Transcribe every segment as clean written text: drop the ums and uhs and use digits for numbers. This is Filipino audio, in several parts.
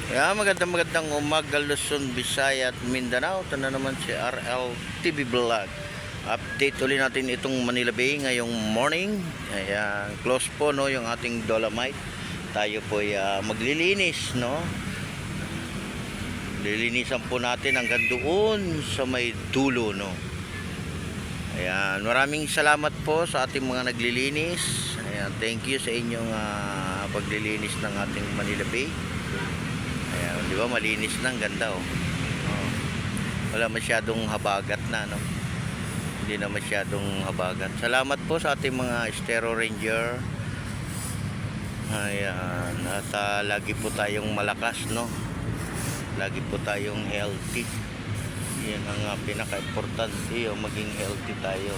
Magandang umaga Luzon, Visayas at Mindanao. Ito na naman si RL TV Vlog. Update ulit natin itong Manila Bay ngayong morning. Ayan, close po no yung ating Dolomite. Tayo po ay maglilinis no. Lilinisan po natin hanggang doon sa may dulo no. Ayan, maraming salamat po sa ating mga naglilinis. Ayan, thank you sa inyong paglilinis ng ating Manila Bay. Ayan, di ba malinis na, ang ganda oh. Oh. Wala masyadong habagat na no. Hindi na masyadong habagat. Salamat po sa ating mga Estero Ranger. Ayan, at lagi po tayong malakas no. Lagi po tayong healthy. Yan ang pinaka-importante, maging healthy tayo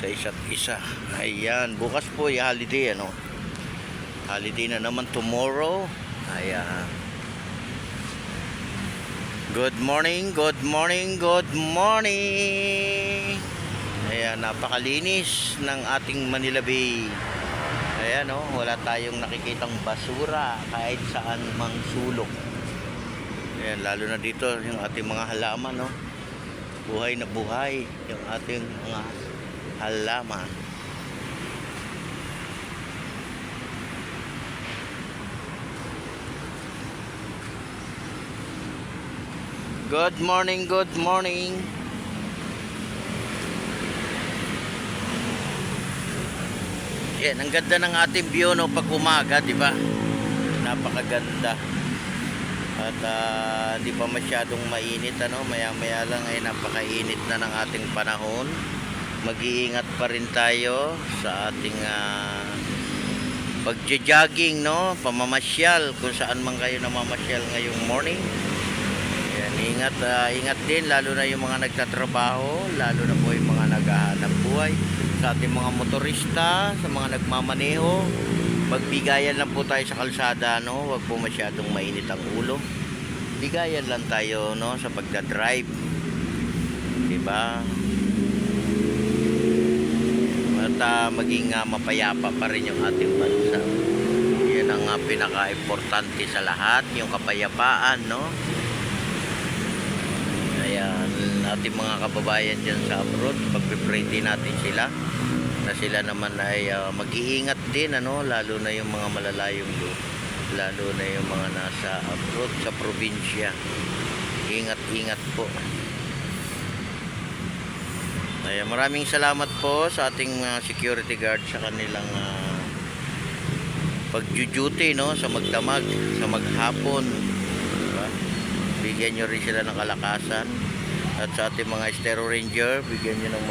sa isa't isa. Ayan, bukas po yung holiday ano. Holiday na naman tomorrow. Ayan. Good morning, good morning, good morning. Ayan, napakalinis ng ating Manila Bay. Ayan oh, wala tayong nakikitang basura kahit saan mang sulok. Ayan, lalo na dito yung ating mga halaman no. Buhay na buhay yung ating mga halaman. Good morning, good morning. Yan, ang ganda ng ating view no pag umaga, di ba? Napakaganda. At di pa masyadong mainit ano, maya-maya lang ay napakainit na ng ating panahon. Mag-iingat pa rin tayo sa ating pagja-jogging no, pamamasyal kung saan man kayo namamasyal ngayong morning. Ingat, ingat din lalo na yung mga nagtatrabaho, lalo na po yung mga naghahanap buhay, sa ating mga motorista, sa mga nagmamaneho. Magbigayan lang po tayo sa kalsada no, wag po masyadong mainit ang ulo. Bigayan lang tayo no sa pagdadrive. Diba? At maging mapayapa pa rin yung ating bansa. Yan ang pinaka-importante sa lahat, yung kapayapaan no. Ayan, ating mga kababayan dyan sa abroad, pagpipray din natin sila na sila naman ay mag-iingat din ano, lalo na yung mga malalayong lugar, lalo na yung mga nasa abroad sa probinsya. Ingat-ingat po. Ayan, maraming salamat po sa ating security guard sa kanilang pag-duty no, sa magdamag, sa maghapon. Diba? Bigyan nyo rin sila ng kalakasan. At sa ating mga Estero Ranger, bigyan nyo ng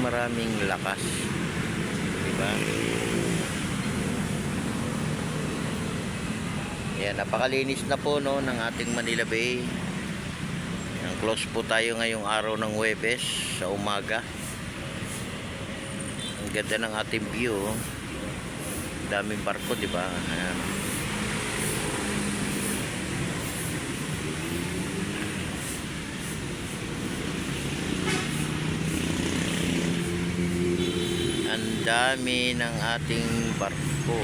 maraming lakas. Diba? Yan, napakalinis na po no, ng ating Manila Bay. Yan, close po tayo ngayong araw ng Huwebes sa umaga. Ang ganda ng ating view. Daming barko, diba? Ayan. Dami ng ating barko.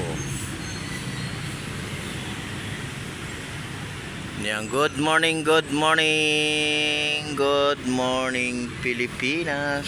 Yan, good morning, good morning, good morning Pilipinas.